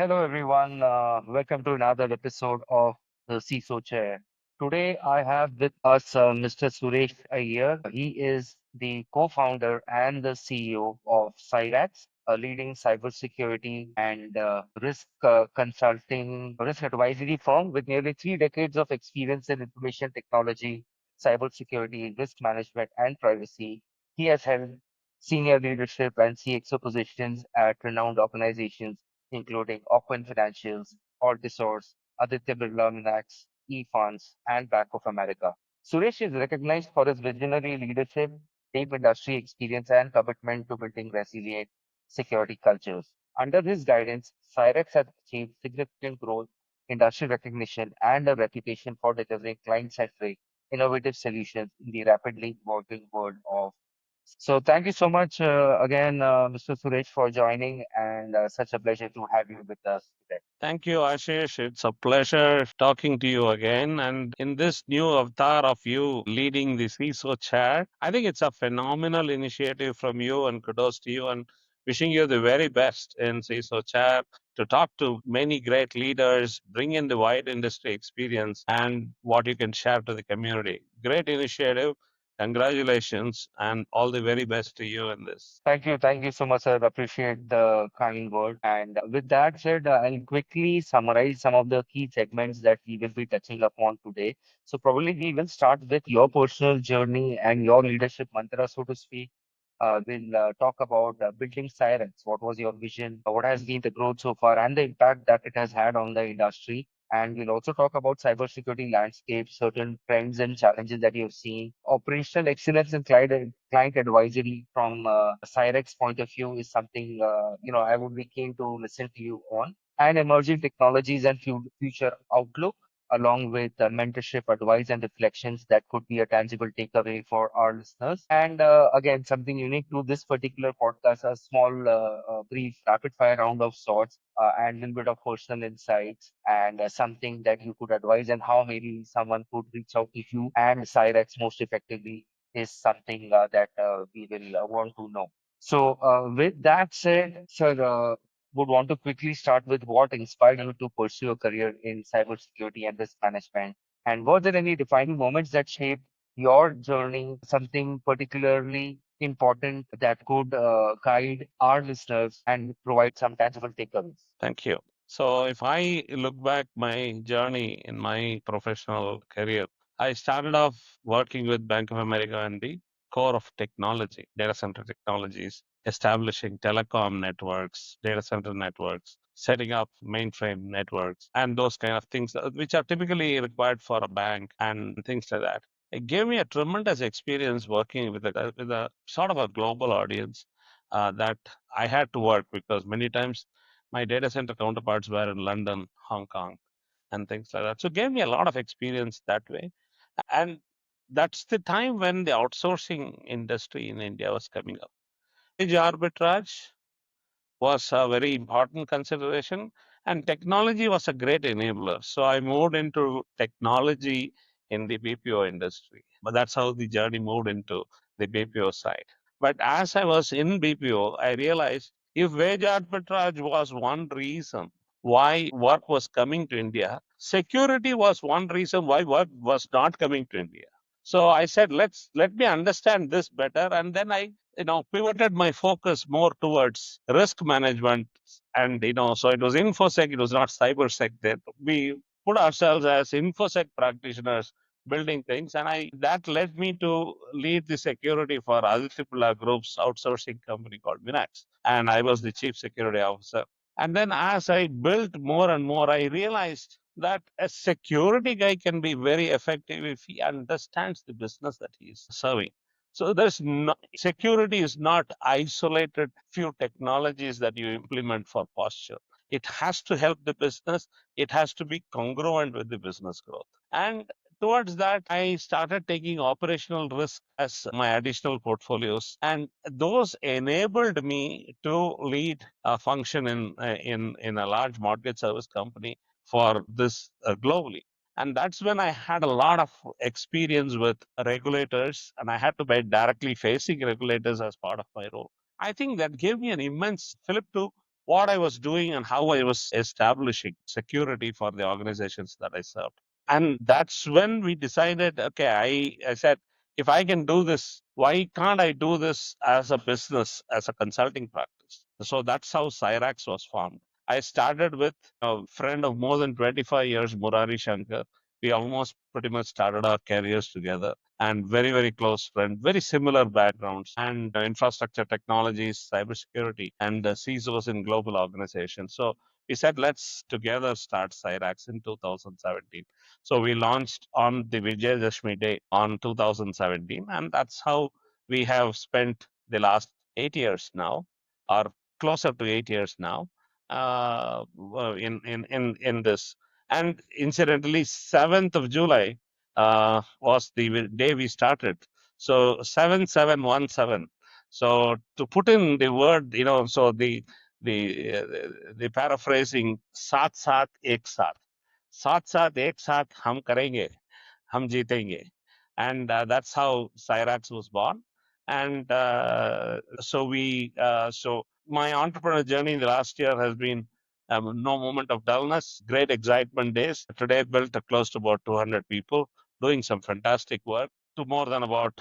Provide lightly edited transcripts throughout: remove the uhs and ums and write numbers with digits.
Hello, everyone. Welcome to another episode of the CISO Chair. Today, I have with us Mr. Suresh Iyer. He is the co-founder and the CEO of CyRAACS, a leading cybersecurity and risk consulting, risk advisory firm with nearly 3 decades of experience in information technology, cybersecurity, risk management, and privacy. He has held senior leadership and CXO positions at renowned organizations including Open Financials, Altisource, Aditya Birla Minax, eFunds, and Bank of America. Suresh is recognized for his visionary leadership, deep industry experience, and commitment to building resilient security cultures. Under his guidance, Cyrax has achieved significant growth, industry recognition, and a reputation for delivering client-centric, innovative solutions in the rapidly evolving world of so thank you so much again, Mr. Suresh, for joining, and such a pleasure to have you with us today. Thank you, Ashish. It's a pleasure talking to you again. And in this new avatar of you leading the CISO chair, I think it's a phenomenal initiative from you, and kudos to you. And wishing you the very best in CISO chair to talk to many great leaders, bring in the wide industry experience, and what you can share to the community. Great initiative. Congratulations, and all the very best to you in this. Thank you so much, sir. Appreciate the kind word. And with that said, I'll quickly summarize some of the key segments that we will be touching upon today. So probably we will start with your personal journey and your leadership mantra, so to speak. We'll talk about building Cyrax. What was your vision? What has been the growth so far and the impact that it has had on the industry? And we'll also talk about cybersecurity landscape, certain trends and challenges that you've seen. Operational excellence and client advisory from Cyrex point of view is something I would be keen to listen to you on. And emerging technologies and future outlook along with mentorship advice and reflections that could be a tangible takeaway for our listeners. And again, something unique to this particular podcast, a small, brief rapid fire round of sorts. And a little bit of personal insights and something that you could advise and how maybe someone could reach out to you and Cyrex most effectively is something that we will want to know. So, with that said, sir, would want to quickly start with what inspired you to pursue a career in cybersecurity and risk management. And were there any defining moments that shaped your journey, something particularly important that could guide our listeners and provide some tangible takeaways? Thank you. So, if I look back my journey in my professional career, I started off working with Bank of America and the core of technology, data center technologies, establishing telecom networks, data center networks, setting up mainframe networks, and those kind of things, which are typically required for a bank and things like that. It gave me a tremendous experience working with a sort of a global audience that I had to work because many times my data center counterparts were in London, Hong Kong, and things like that. So it gave me a lot of experience that way. And that's the time when the outsourcing industry in India was coming up. Wage arbitrage was a very important consideration, and technology was a great enabler. So I moved into technology in the BPO industry. But that's how the journey moved into the BPO side. But as I was in BPO, I realized if wage arbitrage was one reason why work was coming to India, security was one reason why work was not coming to India. So I said, let me understand this better, and then I pivoted my focus more towards risk management. And so it was infosec, it was not cybersec. That we put ourselves as infosec practitioners building things, and I that led me to lead the security for Aditya Birla Group's outsourcing company called Minax, and I was the chief security officer. And then as I built more and more, I realized that a security guy can be very effective if he understands the business that he is serving. So there's no, security is not isolated few technologies that you implement for posture. It has to help the business. It has to be congruent with the business growth. And towards that, I started taking operational risk as my additional portfolios, and those enabled me to lead a function in a large mortgage service company for this globally. And that's when I had a lot of experience with regulators, and I had to be directly facing regulators as part of my role. I think that gave me an immense flip to what I was doing and how I was establishing security for the organizations that I served. And that's when we decided, okay, I said, if I can do this, why can't I do this as a business, as a consulting practice? So that's how Cyrax was formed. I started with a friend of more than 25 years, Murari Shankar. We almost pretty much started our careers together, and very, very close friend, very similar backgrounds, and infrastructure technologies, cybersecurity, and CISOs in global organizations. So we said, let's together start Cyrax in 2017. So we launched on the Vijayadashmi Day on 2017, and that's how we have spent the last 8 years now, or closer to 8 years now, in this. And incidentally, 7th of July was the day we started. So 7717. So to put in the word, so the paraphrasing, साथ साथ एक साथ एक साथ हम करेंगे हम जीतेंगे. And that's how Cyrax was born. And so my entrepreneur journey in the last year has been no moment of dullness, great excitement days. Today, built close to about 200 people, doing some fantastic work, to more than about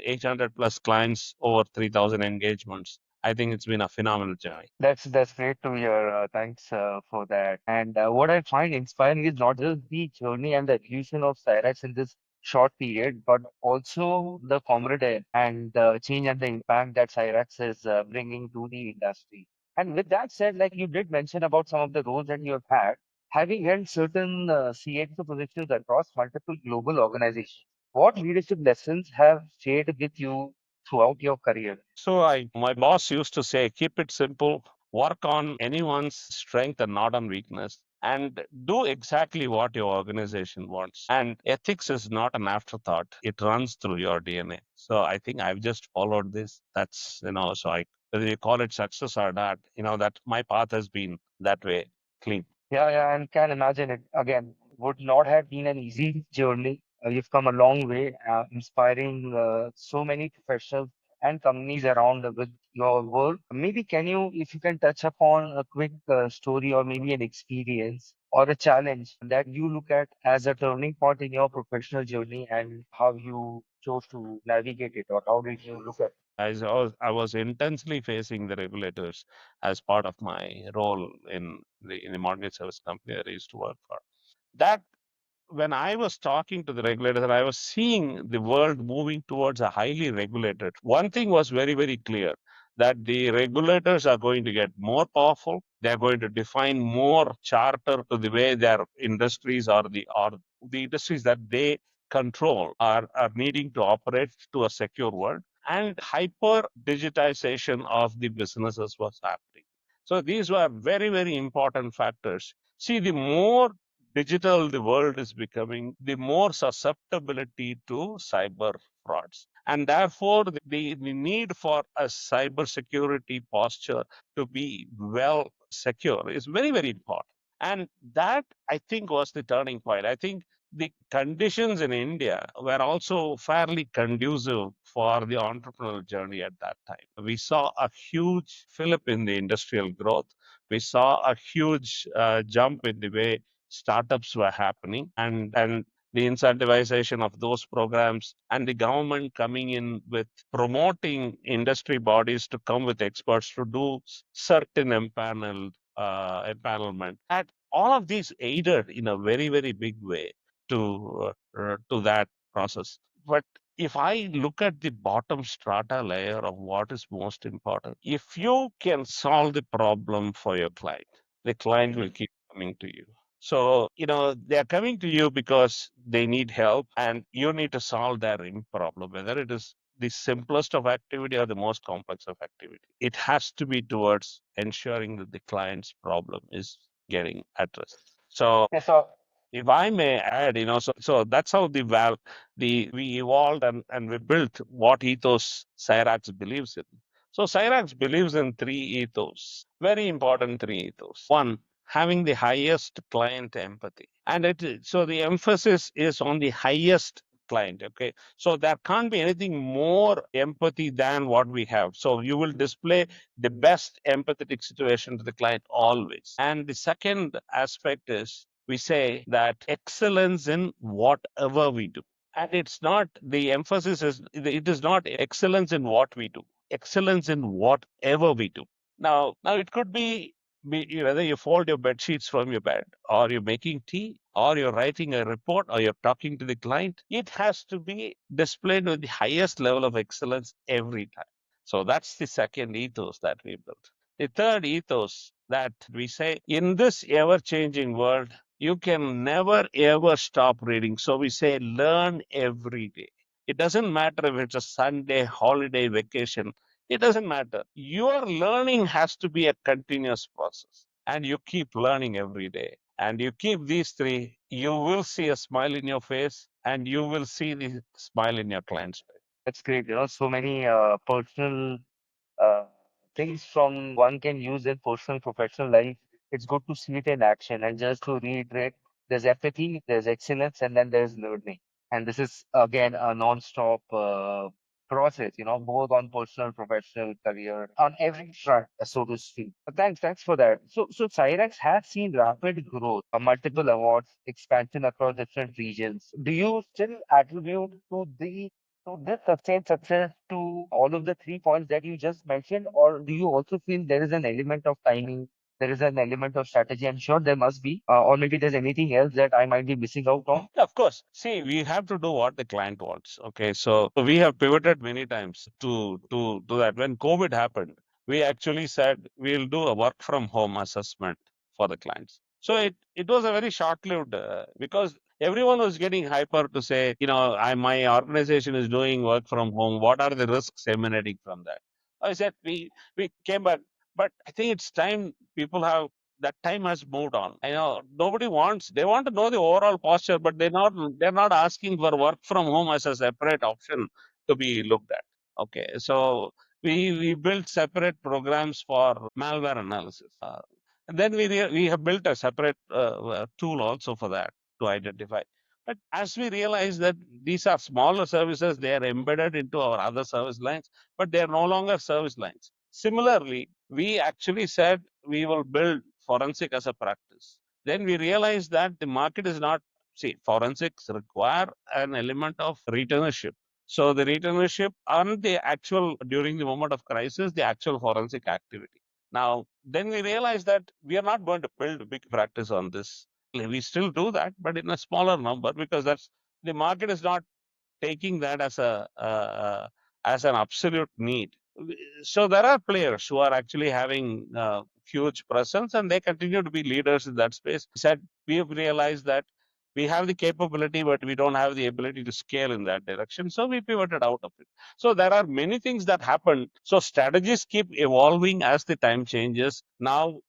800 plus clients, over 3,000 engagements. I think it's been a phenomenal journey. That's great to hear. Thanks for that. And what I find inspiring is not just the journey and the evolution of Cyrax in this short period, but also the camaraderie and the change and the impact that Cyrax is bringing to the industry. And with that said, like you did mention about some of the roles that you have had, having held certain CXO positions across multiple global organizations, what leadership lessons have stayed with you throughout your career? So my boss used to say, keep it simple, work on anyone's strength and not on weakness, and do exactly what your organization wants. And ethics is not an afterthought; it runs through your DNA. So I think I've just followed this. That's so whether you call it success or not, that my path has been that way, clean. Yeah, yeah, and can imagine it. Again, would not have been an easy journey. You've come a long way, inspiring so many professionals and companies around with your work. Maybe can you, if you can touch upon a quick story or maybe an experience or a challenge that you look at as a turning point in your professional journey and how you chose to navigate it, or how did you look at it? I was intensely facing the regulators as part of my role in the mortgage service company that I used to work for. That when I was talking to the regulators and I was seeing the world moving towards a highly regulated, one thing was very, very clear, that the regulators are going to get more powerful. They're going to define more charter to the way their industries or the industries that they control are needing to operate to a secure world. And hyper digitization of the businesses was happening. So these were very, very important factors. See, the more digital the world is becoming, the more susceptibility to cyber frauds. And therefore, the need for a cyber security posture to be well secure is very, very important. And that, I think, was the turning point. I think the conditions in India were also fairly conducive for the entrepreneurial journey at that time. We saw a huge fillip in the industrial growth. We saw a huge jump in the way startups were happening, and the incentivization of those programs, and the government coming in with promoting industry bodies to come with experts to do certain empanelment. And all of these aided in a very, very big way to that process. But if I look at the bottom strata layer of what is most important, if you can solve the problem for your client, the client will keep coming to you. So, they're coming to you because they need help, and you need to solve their problem, whether it is the simplest of activity or the most complex of activity. It has to be towards ensuring that the client's problem is getting addressed. So Yes, so if I may add, so that's how the we evolved, and we built what ethos Cyrax believes in. So Cyrax believes in three ethos, very important three ethos. One, having the highest client empathy, and so the emphasis is on the highest client. Okay. So there can't be anything more empathy than what we have. So you will display the best empathetic situation to the client always. And the second aspect is we say that excellence in whatever we do. And it's not, the emphasis is, it is not excellence in what we do, excellence in whatever we do. Now it could be whether you fold your bed sheets from your bed, or you're making tea, or you're writing a report, or you're talking to the client. It has to be displayed with the highest level of excellence every time. So that's the second ethos that we built. The third ethos that we say, in this ever changing world, you can never ever stop reading. So we say, learn every day. It doesn't matter if it's a Sunday, holiday, vacation. It doesn't matter. Your learning has to be a continuous process. And you keep learning every day. And you keep these three, you will see a smile in your face, and you will see the smile in your client's face. That's great. So many personal uh, things from one can use in personal professional life. It's good to see it in action. And just to reiterate, there's empathy, there's excellence, and then there's learning. And this is again a non-stop process, both on personal, professional, career, on every front, so to speak. Thanks for that. So Cyrax has seen rapid growth, multiple awards, expansion across different regions. Do you still attribute to this sustained success to all of the 3 points that you just mentioned, or do you also feel there is an element of timing, there is an element of strategy? I'm sure there must be, or maybe there's anything else that I might be missing out on. Yeah, of course. See, we have to do what the client wants. Okay. So we have pivoted many times to do that. When COVID happened, we actually said we'll do a work from home assessment for the clients. So it was a very short-lived because everyone was getting hyper to say, my organization is doing work from home. What are the risks emanating from that? I said we came back, but I think it's time people have, that time has moved on. I know nobody wants, they want to know the overall posture, but they're not asking for work from home as a separate option to be looked at. Okay. So we built separate programs for malware analysis. And then we have built a separate tool also for that to identify. But as we realize that these are smaller services, they are embedded into our other service lines, but they are no longer service lines. Similarly, we actually said we will build forensic as a practice. Then we realized that the market is not, see, forensics require an element of returnership. So the returnership and the actual, during the moment of crisis, the actual forensic activity. Now, then we realized that we are not going to build a big practice on this. We still do that, but in a smaller number, because that's, the market is not taking that as a as an absolute need. So there are players who are actually having huge presence, and they continue to be leaders in that space. Said we have realized that we have the capability, but we don't have the ability to scale in that direction. So we pivoted out of it. So there are many things that happen. So strategies keep evolving as the time changes. Now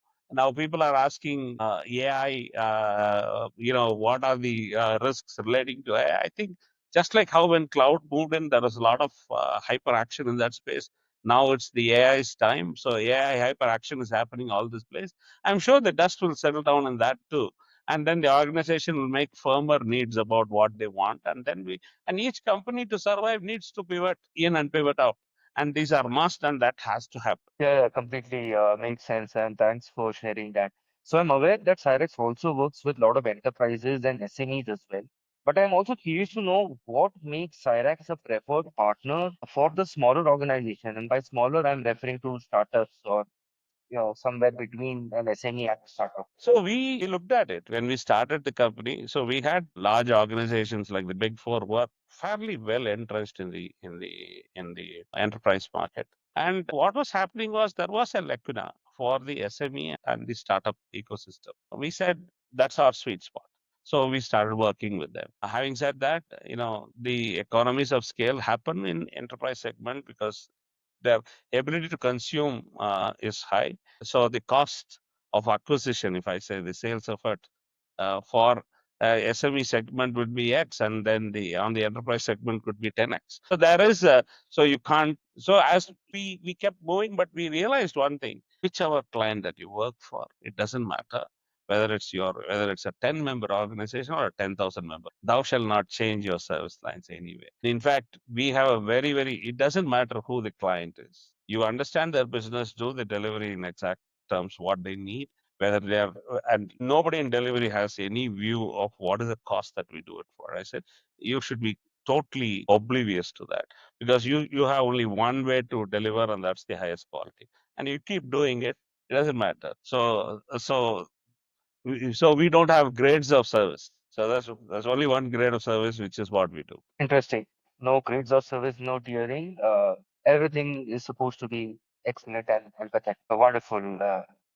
people are asking AI, what are the risks relating to AI? I think just like how when cloud moved in, there was a lot of hyper action in that space. Now it's the AI's time. So AI hyper action is happening all this place. I'm sure the dust will settle down in that too. And then the organization will make firmer needs about what they want. And each company to survive needs to pivot in and pivot out. And these are must, and that has to happen. Yeah, completely makes sense, and thanks for sharing that. So I'm aware that Cyrex also works with a lot of enterprises and SMEs as well. But I'm also curious to know what makes Cyrax a preferred partner for the smaller organization. And by smaller, I'm referring to startups or somewhere between an SME and a startup. So we looked at it when we started the company. So we had large organizations like the Big Four were fairly well entrenched in the enterprise market. And what was happening was there was a lacuna for the SME and the startup ecosystem. We said that's our sweet spot. So we started working with them. Having said that, the economies of scale happen in enterprise segment because their ability to consume is high. So the cost of acquisition, if I say the sales effort for SME segment would be X, and then the on the enterprise segment could be 10X. So there is so you can't. So as we kept moving, but we realized one thing: whichever client that you work for, it doesn't matter. whether it's a 10-member organization or a 10,000 member. Thou shall not change your service lines anyway. In fact, we have a very, it doesn't matter who the client is. You understand their business, do the delivery in exact terms, what they need, whether they are, and nobody in delivery has any view of what is the cost that we do it for. I said, you should be totally oblivious to that because you have only one way to deliver, and that's the highest quality. And you keep doing it, it doesn't matter. So we don't have grades of service. So that's only one grade of service, which is what we do. Interesting. No grades of service, no tiering. Everything is supposed to be excellent and empathetic. Wonderful,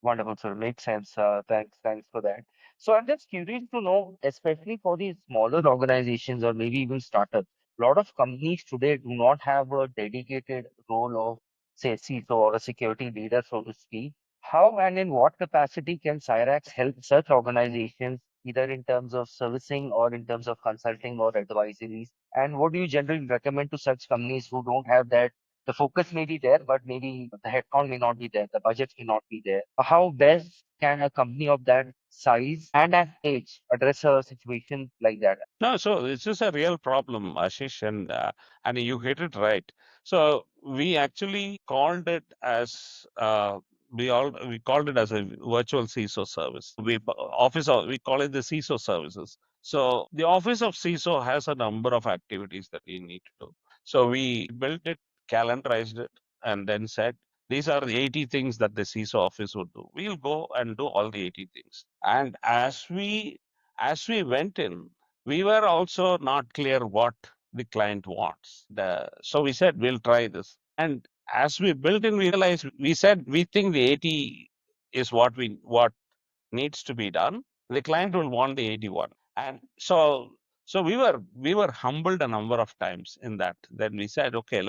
wonderful, sir. Makes sense. Thanks for that. So I'm just curious to know, especially for these smaller organizations or maybe even startups, a lot of companies today do not have a dedicated role of, say, CISO or a security leader, so to speak. How and in what capacity can Cyrax help such organizations, either in terms of servicing or in terms of consulting or advisory? And what do you generally recommend to such companies who don't have that? The focus may be there, but maybe the headcount may not be there, the budget may not be there. How best can a company of that size and at age address a situation like that? No, so this is a real problem, Ashish, and you hit it right. So we actually called it as we called it as a virtual CISO service. We call it the CISO services. So the office of CISO has a number of activities that we need to do. So we built it, calendarized it, and then said these are the 80 things that the CISO office would do. We'll go and do all the 80 things. And as we went in, we were also not clear what the client wants. So we said, we'll try this. And as we built in, we realized we said we think the 80 is what needs to be done. The client will want the 81. And so we were humbled a number of times in that. Then we said, okay,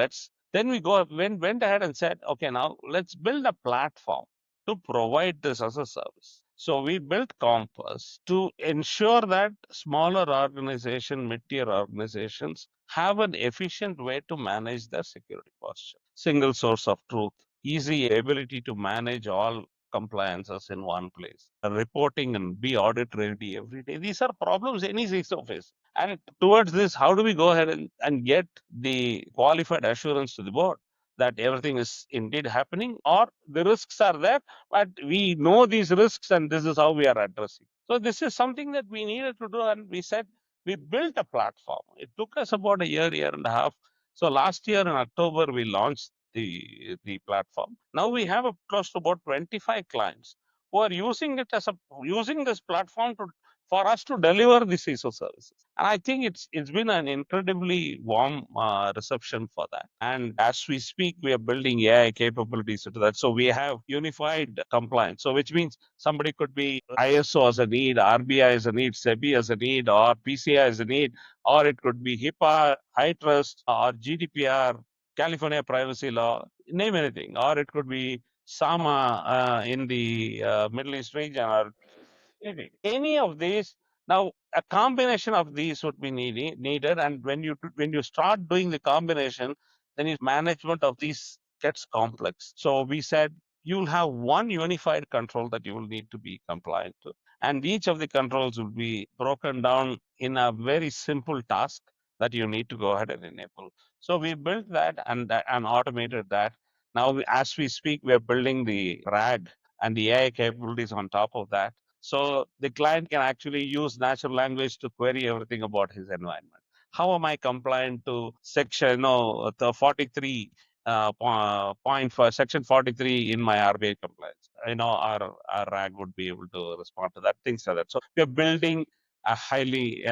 then went ahead and said, okay, now let's build a platform to provide this as a service. So we built Compass to ensure that smaller organization, mid-tier organizations have an efficient way to manage their security posture. Single source of truth, easy ability to manage all compliances in one place, reporting and be audit ready every day. These are problems any CISO face. And towards this, how do we go ahead and get the qualified assurance to the board that everything is indeed happening, or the risks are there, but we know these risks and this is how we are addressing. So this is something that we needed to do, and we said we built a platform. It took us about a year and a half. So last year in October, we launched the platform. Now we have close to about 25 clients who are using this platform for us to deliver the CISO services. And I think it's been an incredibly warm reception for that. And as we speak, we are building AI capabilities into that. So we have unified compliance. So which means somebody could be ISO as a need, RBI as a need, SEBI as a need, or PCI as a need, or it could be HIPAA, high trust, or GDPR, California privacy law, name anything, or it could be SAMA in the Middle East region, or any of these. Now, a combination of these would be needed, and when you start doing the combination, then management of these gets complex. So we said you'll have one unified control that you will need to be compliant to, and each of the controls will be broken down in a very simple task that you need to go ahead and enable. So we built that and automated that. Now, as we speak, we are building the RAG and the AI capabilities on top of that. So the client can actually use natural language to query everything about his environment. How am I compliant to section, the 43 point for section 43 in my RBI compliance? Our RAG would be able to respond to that, things like that. So we're building a highly,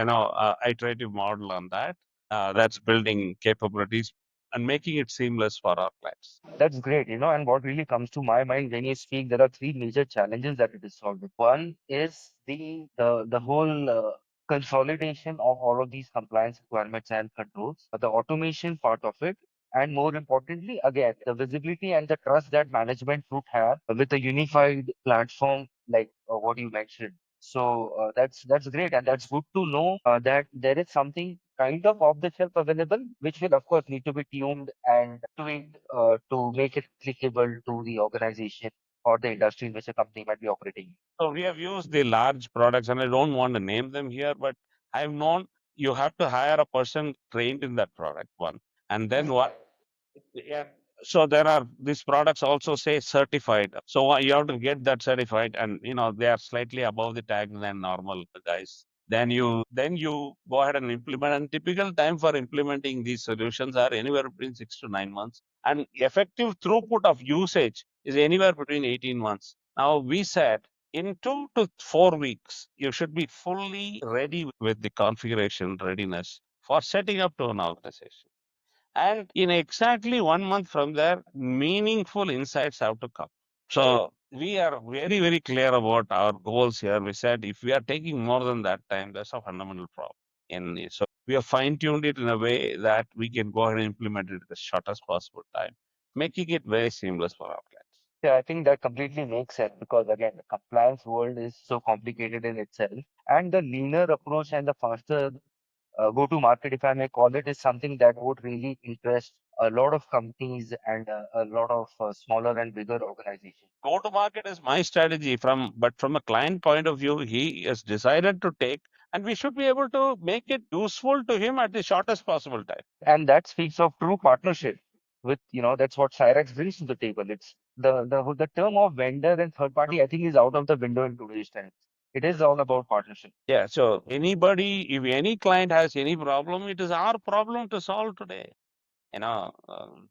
iterative model on that. That's building capabilities and making it seamless for our clients. That's great, and what really comes to my mind when you speak, there are three major challenges that it is solving. One is the whole consolidation of all of these compliance requirements and controls, the automation part of it, and more importantly, again, the visibility and the trust that management would have with a unified platform like what you mentioned. So that's great, and that's good to know that there is something kind of off the shelf available, which will of course need to be tuned and tweaked to make it applicable to the organization. or the industry in which a company might be operating? So we have used the large products, and I don't want to name them here, but I've known you have to hire a person trained in that product one, and then what? Yeah. So there are these products also say certified. So you have to get that certified, and they are slightly above the tag than normal guys. Then you go ahead and implement. And typical time for implementing these solutions are anywhere between 6 to 9 months, and effective throughput of usage is anywhere between 18 months. Now we said in 2 to 4 weeks you should be fully ready with the configuration readiness for setting up to an organization. And in exactly 1 month from there, meaningful insights have to come. So we are very, very clear about our goals here. We said if we are taking more than that time, that's a fundamental problem. In it. So we have fine-tuned it in a way that we can go ahead and implement it in the shortest possible time, making it very seamless for our clients. Yeah, I think that completely makes sense because again, the compliance world is so complicated in itself, and the leaner approach and the faster go-to market, if I may call it, is something that would really interest a lot of companies and a lot of smaller and bigger organizations. Go to market is my strategy but from a client point of view, he has decided to take, and we should be able to make it useful to him at the shortest possible time. And that speaks of true partnership with, that's what Cyrax brings to the table. It's the term of vendor and third party, I think, is out of the window in today's times. It is all about partnership. Yeah, so if any client has any problem, it is our problem to solve today.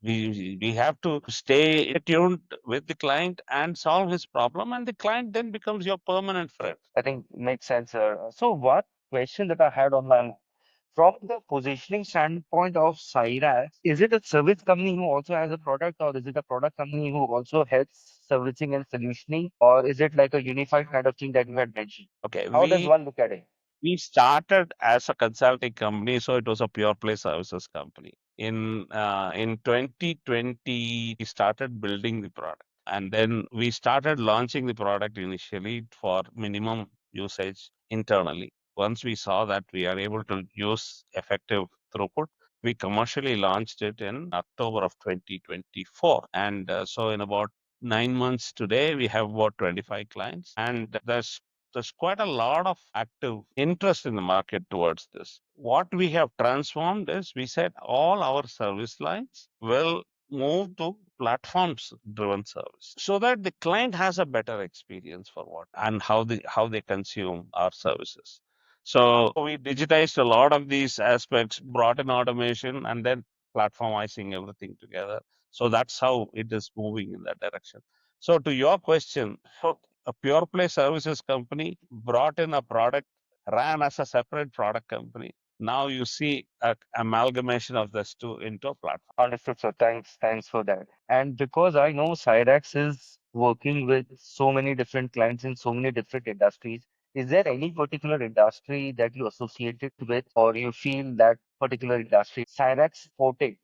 We have to stay tuned with the client and solve his problem, and the client then becomes your permanent friend. I think makes sense, sir. So one question that I had on my from the positioning standpoint of CyRAACS, is it a service company who also has a product, or is it a product company who also helps servicing and solutioning, or is it like a unified kind of thing that you had mentioned? Okay, How does one look at it? we started as a consulting company, so it was a pure play services company. In 2020, we started building the product, and then we started launching the product initially for minimum usage internally. Once we saw that we are able to use effective throughput, we commercially launched it in October of 2024, and so in about 9 months today, we have about 25 clients, and there's quite a lot of active interest in the market towards this. What we have transformed is we said all our service lines will move to platforms driven service so that the client has a better experience for what and how they consume our services. So we digitized a lot of these aspects, brought in automation, and then platformizing everything together. So that's how it is moving in that direction. So to your question, so a pure play services company brought in a product, ran as a separate product company. Now you see a amalgamation of this two into a platform. Understood, sir. Thanks for that. And because I know Cyrax is working with so many different clients in so many different industries, is there any particular industry that you associate it with, or you feel that particular industry, Cyrax supporting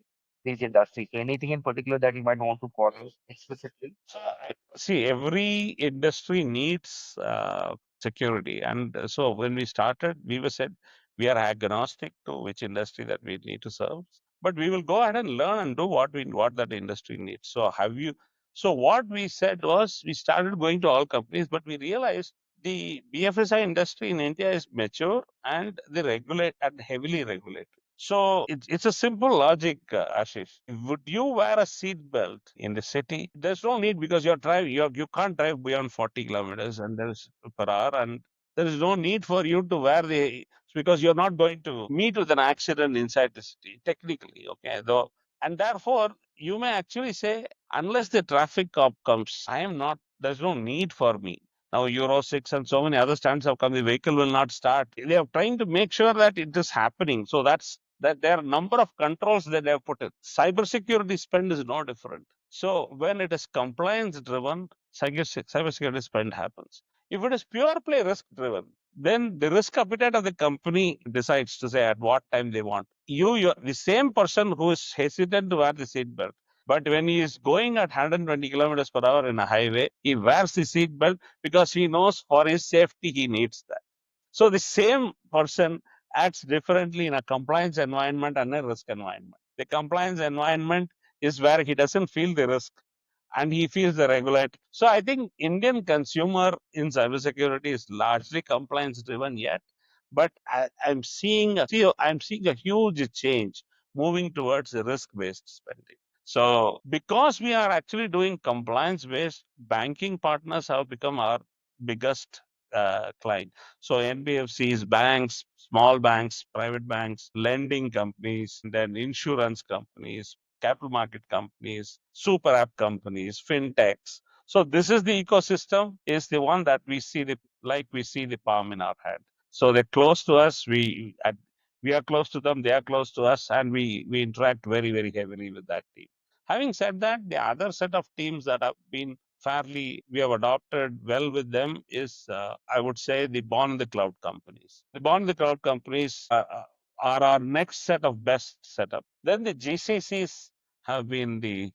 these industries? So anything in particular that you might want to call out explicitly? See, every industry needs security, and so when we started, we were said we are agnostic to which industry that we need to serve, but we will go ahead and learn and do what that industry needs. So have you? So what we said was we started going to all companies, but we realized the BFSI industry in India is mature and the regulate and heavily regulated. So it's a simple logic, Ashish. Would you wear a seat belt in the city? There's no need because you're driving. You can't drive beyond 40 kilometers and there's per hour, and there is no need for you to wear the because you're not going to meet with an accident inside the city technically. Okay, though, and therefore you may actually say unless the traffic cop comes, I am not. There's no need for me. Now Euro 6 and so many other standards have come. The vehicle will not start. They are trying to make sure that it is happening. So that there are a number of controls that they have put in. Cybersecurity spend is no different. So when it is compliance driven, cybersecurity spend happens. If it is pure play risk driven, then the risk appetite of the company decides to say at what time they want. You're the same person who is hesitant to wear the seatbelt. But when he is going at 120 kilometers per hour in a highway, he wears the seatbelt because he knows for his safety he needs that. So the same person acts differently in a compliance environment and a risk environment. The compliance environment is where he doesn't feel the risk. and he feels the regulator. So I think Indian consumer in cybersecurity is largely compliance driven yet, but I'm seeing a huge change moving towards risk based spending. So because we are actually doing compliance based, banking partners have become our biggest client. So NBFCs, banks, small banks, private banks, lending companies, then insurance companies, capital market companies, super app companies, fintechs. So this is the ecosystem is the one that we see the palm in our hand. So they're close to us. We are close to them. They are close to us, and we interact very heavily with that team. Having said that, the other set of teams that have been fairly we have adopted well with them is I would say the born in the cloud companies. The born in the cloud companies are our next set of best setup. Then the GCCs have been the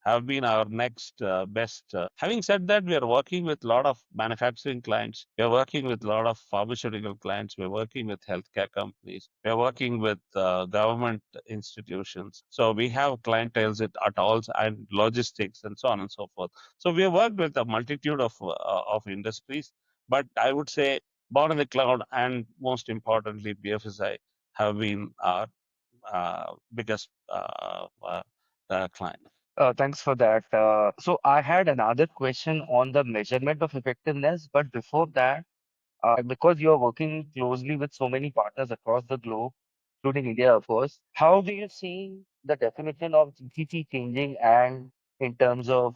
have been our next best. Having said that, we are working with a lot of manufacturing clients. We are working with a lot of pharmaceutical clients. We are working with healthcare companies. We are working with government institutions. So we have clienteles at all and logistics and so on and so forth. So we have worked with a multitude of industries. But I would say born in the cloud and most importantly BFSI have been our biggest client. Thanks for that. So I had another question on the measurement of effectiveness, but before that, because you're working closely with so many partners across the globe, including India, of course, how do you see the definition of GCC changing and in terms of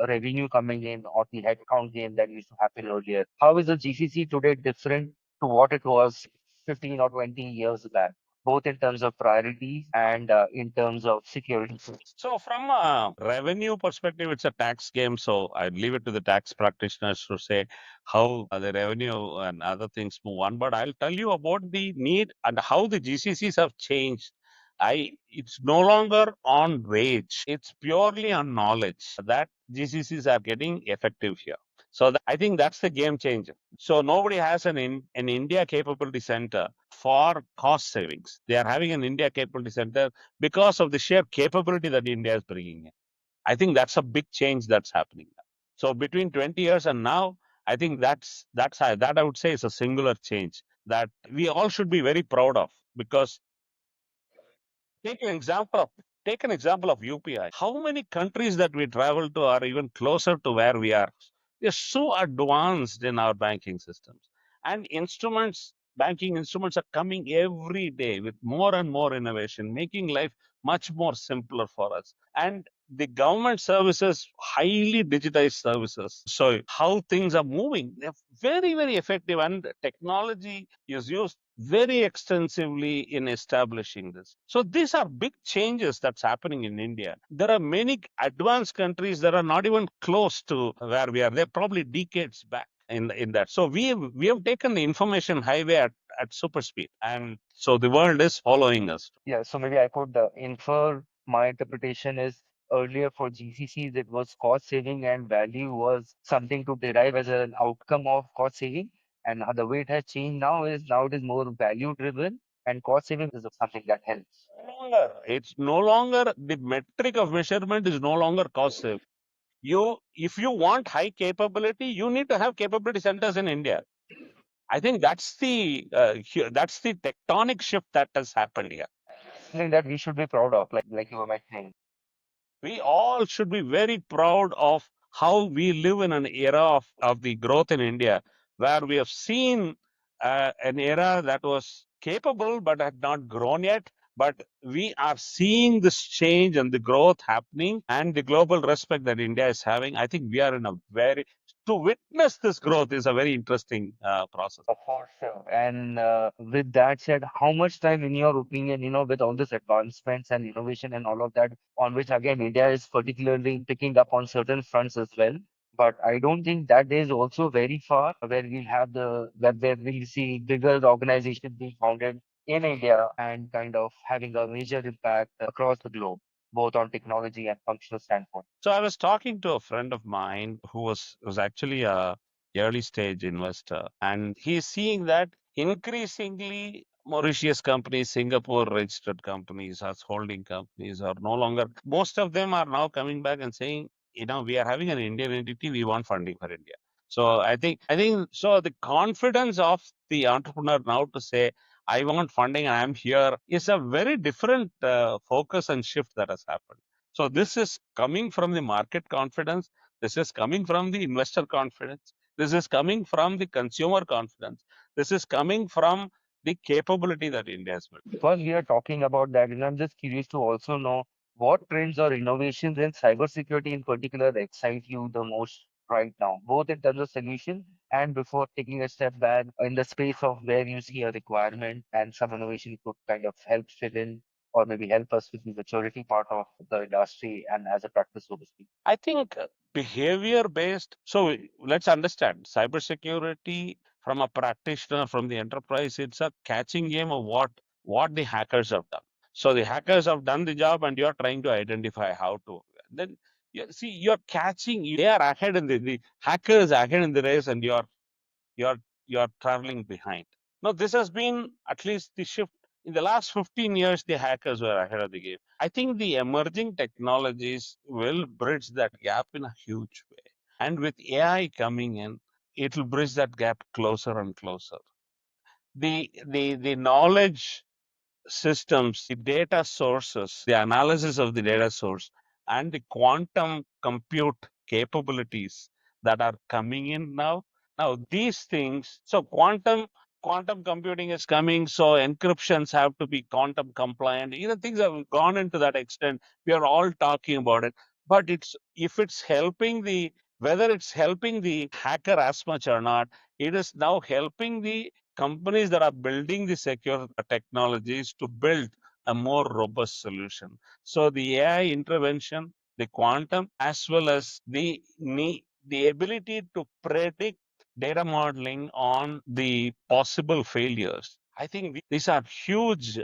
revenue coming in or the headcount gain that used to happen earlier? How is the GCC today different to what it was 15 or 20 years back, both in terms of priorities and in terms of security? So from a revenue perspective, it's a tax game. So I'd leave it to the tax practitioners to say how the revenue and other things move on. But I'll tell you about the need and how the GCCs have changed. It's no longer on wage. It's purely on knowledge that GCCs are getting effective here. So I think that's the game changer. So nobody has an India capability center for cost savings. They are having an India capability center because of the sheer capability that India is bringing in. I think that's a big change that's happening now. So between 20 years and now, I think that I would say is a singular change that we all should be very proud of because Take an example of take an example of UPI. How many countries that we travel to are even closer to where we are? We are so advanced in our banking systems. And banking instruments are coming every day with more and more innovation, making life much more simpler for us. And the government services, highly digitized services. So how things are moving, they're very effective and technology is used very extensively in establishing this. So these are big changes that's happening in India. There are many advanced countries that are not even close to where we are. They're probably decades back in that. So we have taken the information highway at super speed, and so the world is following us. Yeah, so maybe I could infer my interpretation is earlier for GCCs, it was cost saving and value was something to derive as an outcome of cost saving. And the way it has changed now it is more value driven and cost saving is something that helps. It's no longer the metric of measurement is no longer cost saving. If you want high capability, you need to have capability centers in India. I think that's the tectonic shift that has happened here. Something that we should be proud of, like you were mentioning. We all should be very proud of how we live in an era of the growth in India, where we have seen an era that was capable but had not grown yet. But we are seeing this change and the growth happening and the global respect that India is having. I think we are in a to witness this growth is a very interesting process. For sure. And with that said, how much time, in your opinion, with all this advancements and innovation and all of that, on which again India is particularly picking up on certain fronts as well. But I don't think that day is also very far where we'll have where we'll see bigger organizations being founded in India and kind of having a major impact across the globe, both on technology and functional standpoint. So I was talking to a friend of mine who was actually a early stage investor, and he's seeing that increasingly Mauritius companies, Singapore registered companies, as holding companies are no longer, most of them are now coming back and saying, we are having an Indian entity, we want funding for India. So I think so the confidence of the entrepreneur now to say, I want funding and I'm here is a very different focus and shift that has happened. So this is coming from the market confidence. This is coming from the investor confidence. This is coming from the consumer confidence. This is coming from the capability that India has built. While we are talking about that, and I'm just curious to also know what trends or innovations in cybersecurity in particular excite you the most right now, both in terms of solution and before taking a step back in the space of where you see a requirement and some innovation could kind of help fill in or maybe help us with the maturity part of the industry and as a practice, so to speak. I think behavior based. So let's understand cybersecurity from a practitioner, from the enterprise. It's a catching game of what the hackers have done. So the hackers have done the job, and you're trying to identify how to. Then you see you're catching. They are ahead in the hackers are ahead in the race, and you're you're traveling behind. Now, this has been at least the shift in the last 15 years. The hackers were ahead of the game. I think the emerging technologies will bridge that gap in a huge way. And with AI coming in, it will bridge that gap closer and closer. The knowledge systems, the data sources, the analysis of the data source, and the quantum compute capabilities that are coming in now. Now, these things, so quantum computing is coming, so encryptions have to be quantum compliant. Things have gone into that extent. We are all talking about it, but it's if it's helping the whether it's helping the hacker as much or not, it is now helping the companies that are building the secure technologies to build a more robust solution. So the AI intervention, the quantum, as well as the ability to predict data modeling on the possible failures. I think these are huge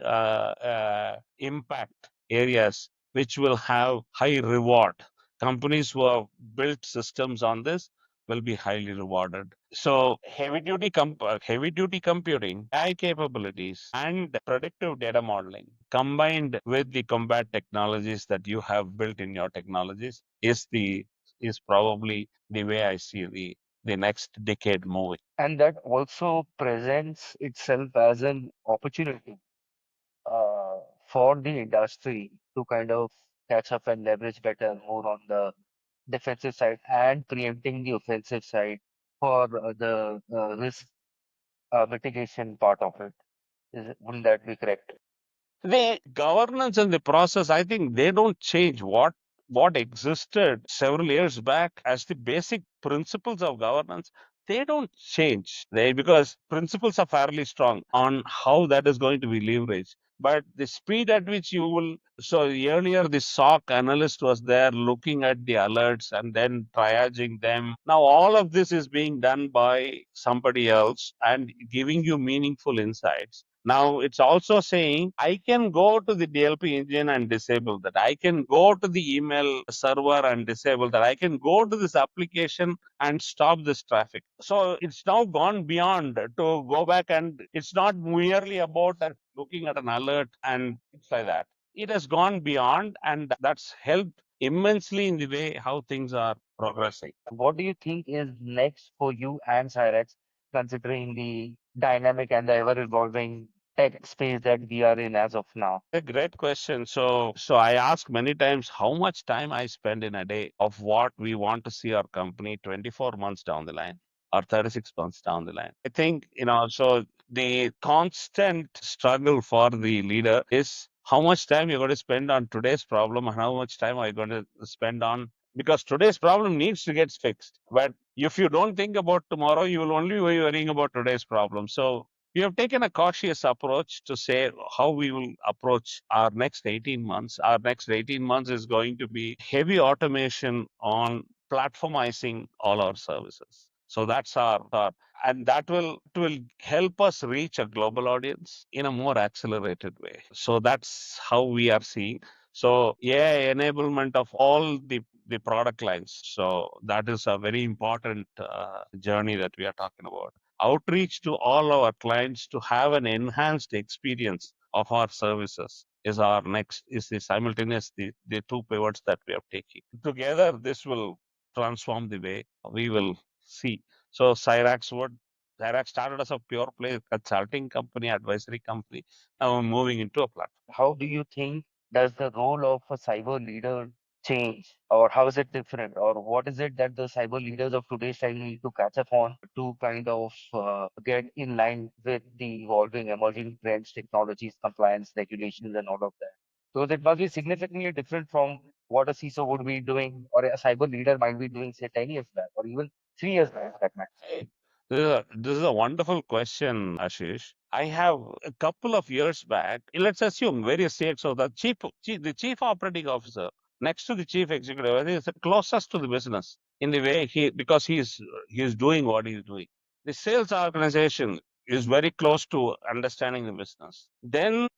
impact areas which will have high reward. Companies who have built systems on this will be highly rewarded. So heavy duty computing, AI capabilities, and predictive data modeling combined with the combat technologies that you have built in your technologies is probably the way I see the next decade moving. And that also presents itself as an opportunity uh, for the industry to kind of catch up and leverage better more on the defensive side and preempting the offensive side for the risk mitigation part of it. Wouldn't that be correct? The governance and the process, I think they don't change what existed several years back as the basic principles of governance. They don't change. Because principles are fairly strong on how that is going to be leveraged. But the speed at which you will, so earlier the SOC analyst was there looking at the alerts and then triaging them. Now all of this is being done by somebody else and giving you meaningful insights. Now it's also saying I can go to the DLP engine and disable that. I can go to the email server and disable that. I can go to this application and stop this traffic. So it's now gone beyond to go back, and it's not merely about looking at an alert and things like that. It has gone beyond, and that's helped immensely in the way how things are progressing. What do you think is next for you and Cyrax, considering the dynamic and the ever-evolving tech space that we are in as of now? A great question. So I ask many times how much time I spend in a day of what we want to see our company 24 months down the line or 36 months down the line. I think, so the constant struggle for the leader is how much time you're going to spend on today's problem and how much time are you going to spend on, because today's problem needs to get fixed. But if you don't think about tomorrow, you will only be worrying about today's problem. So we have taken a cautious approach to say how we will approach our next 18 months. Our next 18 months is going to be heavy automation on platformizing all our services. So that's our and that will help us reach a global audience in a more accelerated way. So that's how we are seeing. So AI enablement of all the product lines. So that is a very important journey that we are talking about. outreach to all our clients to have an enhanced experience of our services is our next, is the simultaneous, the two pivots that we are taking. Together, this will transform the way we will see. So CyRAACS started as a pure play consulting company, advisory company. Now we're moving into a platform. How do you think does the role of a cyber leader change, or how is it different, or what is it that the cyber leaders of today's time need to catch up on to kind of get in line with the evolving emerging trends, technologies, compliance, regulations, and all of that? So it must be significantly different from what a CISO would be doing, or a cyber leader might be doing, say, 10 years back, or even 3 years back, that matter. Hey, this is a wonderful question, Ashish. I have a couple of years back, let's assume various CXO, the chief operating officer next to the chief executive, I think is the closest to the business in the way because he's doing what he's doing. The sales organization is very close to understanding the business. Then,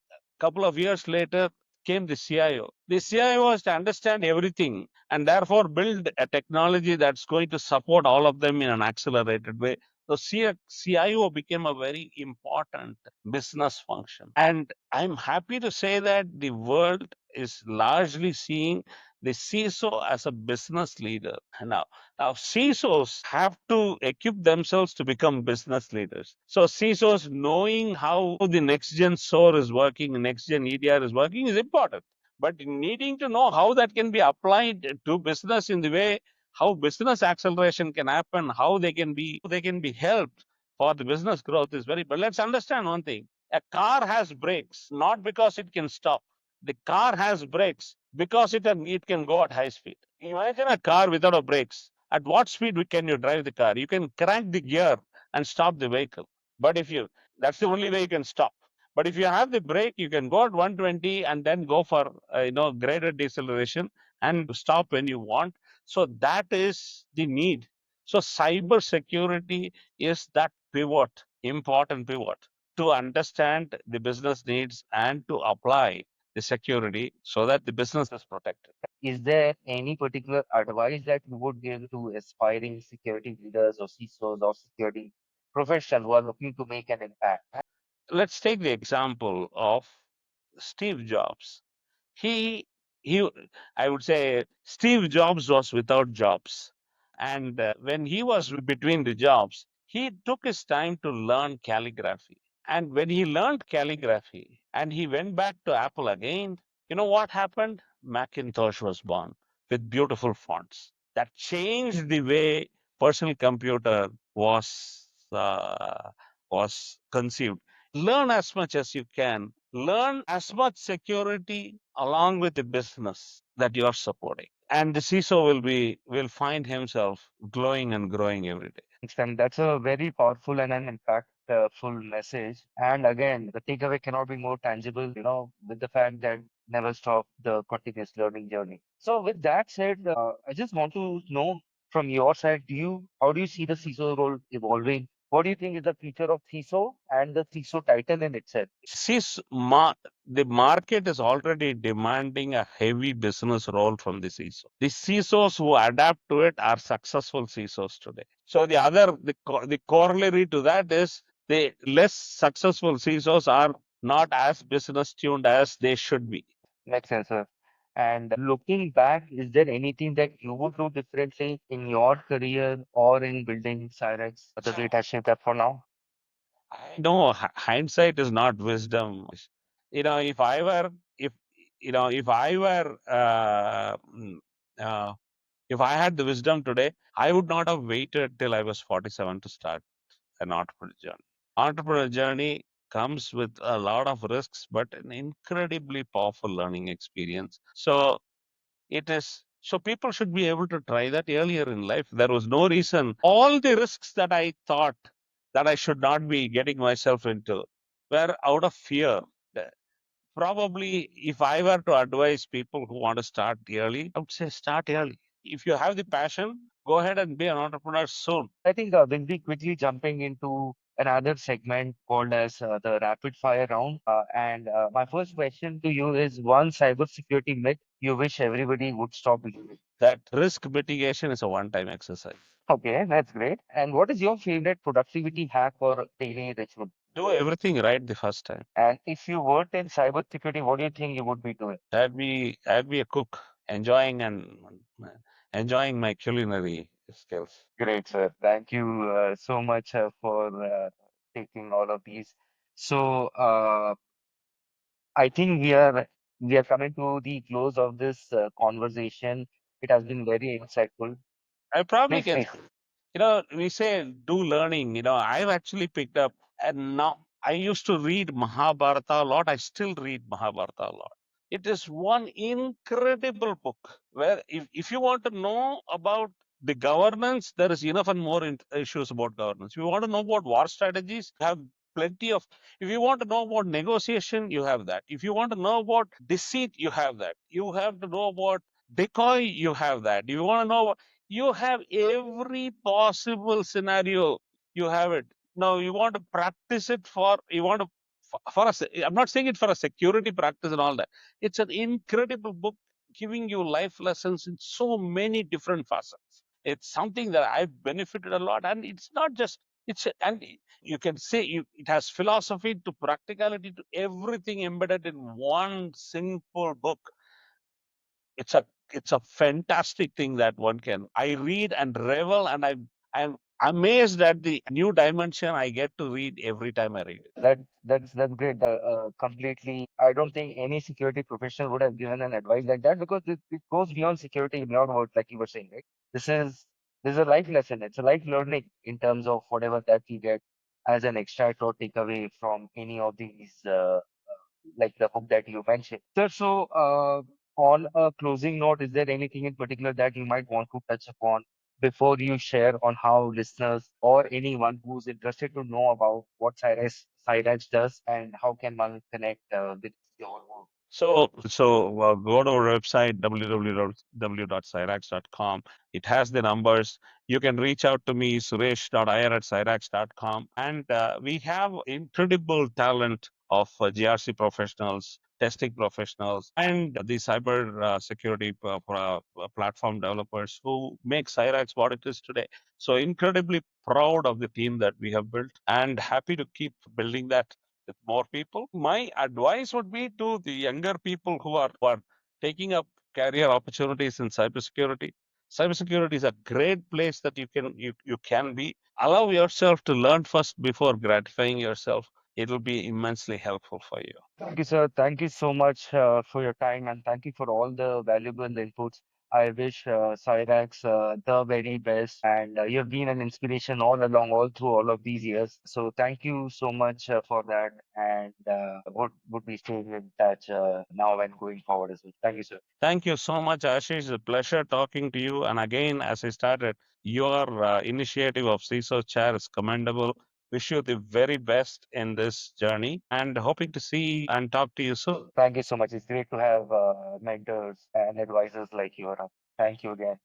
couple of years later, came the CIO. The CIO has to understand everything and therefore build a technology that's going to support all of them in an accelerated way. So CIO became a very important business function. And I'm happy to say that the world is largely seeing the CISO as a business leader. Now, CISOs have to equip themselves to become business leaders. So CISOs knowing how the next gen SOAR is working, next gen EDR is working is important. But needing to know how that can be applied to business in the way how business acceleration can happen, how they can be helped for the business growth is very. But let's understand one thing: a car has brakes not because it can stop. The car has brakes because it can go at high speed. Imagine a car without a brakes. At what speed can you drive the car? You can crank the gear and stop the vehicle. But if you, that's the only way you can stop. But if you have the brake, you can go at 120 and then go for graded deceleration and stop when you want. So that is the need. So cyber security is that pivot, important pivot to understand the business needs and to apply the security so that the business is protected. Is there any particular advice that you would give to aspiring security leaders or CISOs or security professionals who are looking to make an impact? Let's take the example of Steve Jobs. He, he, I would say Steve Jobs was without jobs. And when he was between the jobs, he took his time to learn calligraphy. And when he learned calligraphy and he went back to Apple again, you know what happened? Macintosh was born with beautiful fonts. That changed the way personal computer was conceived. Learn as much as you can. Learn as much security along with the business that you are supporting. And the CISO will find himself glowing and growing every day. And that's a very powerful and an impactful message. And again, the takeaway cannot be more tangible, with the fact that never stop the continuous learning journey. So with that said, I just want to know from your side, how do you see the CISO role evolving? What do you think is the future of CISO and the CISO title in itself? The market is already demanding a heavy business role from the CISO. The CISOs who adapt to it are successful CISOs today. So the corollary to that is the less successful CISOs are not as business tuned as they should be. Makes sense, sir. And looking back, is there anything that you would do differently in your career or in building Cyrax, the way it has shaped up for now? No, hindsight is not wisdom. If I were, if I were, uh, if I had the wisdom today, I would not have waited till I was 47 to start an entrepreneur journey. Entrepreneur journey comes with a lot of risks, but an incredibly powerful learning experience. So people should be able to try that earlier in life. There was no reason. All the risks that I thought that I should not be getting myself into were out of fear. Probably, if I were to advise people who want to start early, I would say start early. If you have the passion, go ahead and be an entrepreneur soon. I think we'll be quickly jumping into another segment called as the rapid fire round. And my first question to you is one cybersecurity myth you wish everybody would stop doing? That risk mitigation is a one-time exercise. Okay, that's great. And what is your favorite productivity hack or daily ritual? Do everything right the first time. And if you weren't in cybersecurity, what do you think you would be doing? I'd be a cook, enjoying and enjoying my culinary skills. Great, sir. Thank you so much for taking all of these. So, I think we are coming to the close of this conversation. It has been very insightful. I probably Please, can, please. we say do learning, I've actually picked up, and now I used to read Mahabharata a lot. I still read Mahabharata a lot. It is one incredible book where if you want to know about the governance, there is enough and more issues about governance. If you want to know about war strategies, have plenty of. If you want to know about negotiation, you have that. If you want to know about deceit, you have that. You have to know about decoy, you have that. If you want to know, you have every possible scenario. You have it. Now you want to practice it for, you want to, for us. I'm not saying it for a security practice and all that. It's an incredible book giving you life lessons in so many different facets. It's something that I've benefited a lot, and it's not just, and you can say it has philosophy to practicality to everything embedded in one simple book. It's a fantastic thing that one can. I read and revel, and I'm amazed at the new dimension I get to read every time I read it. That's great. Completely. I don't think any security professional would have given an advice like that because it goes beyond security, beyond what, like you were saying, right? This is this is a life lesson. It's a life learning in terms of whatever that you get as an extract or takeaway from any of these like the book that you mentioned. Sir, so on a closing note, is there anything in particular that you might want to touch upon before you share on how listeners or anyone who's interested to know about what Cyrax does and how can one connect with your work? So go to our website www.cyrax.com. It has the numbers. You can reach out to me, suresh.iyer@cyrax.com. And we have incredible talent of GRC professionals, testing professionals, and the cyber security platform developers who make Cyrax what it is today. So incredibly proud of the team that we have built, and happy to keep building that with more people. My advice would be to the younger people who are taking up career opportunities in cybersecurity. Cybersecurity is a great place that you can be. Allow yourself to learn first before gratifying yourself. It'll be immensely helpful for you. Thank you, sir. Thank you so much for your time and thank you for all the valuable inputs. I wish Cyrax the very best, and you've been an inspiration all along, all through all of these years. So thank you so much for that, and would be staying in touch now and going forward as well. Thank you, sir. Thank you so much, Ashish. It's a pleasure talking to you. And again, as I started, your initiative of CISO Chair is commendable. Wish you the very best in this journey, and hoping to see and talk to you soon. Thank you so much. It's great to have mentors and advisors like you around. Thank you again.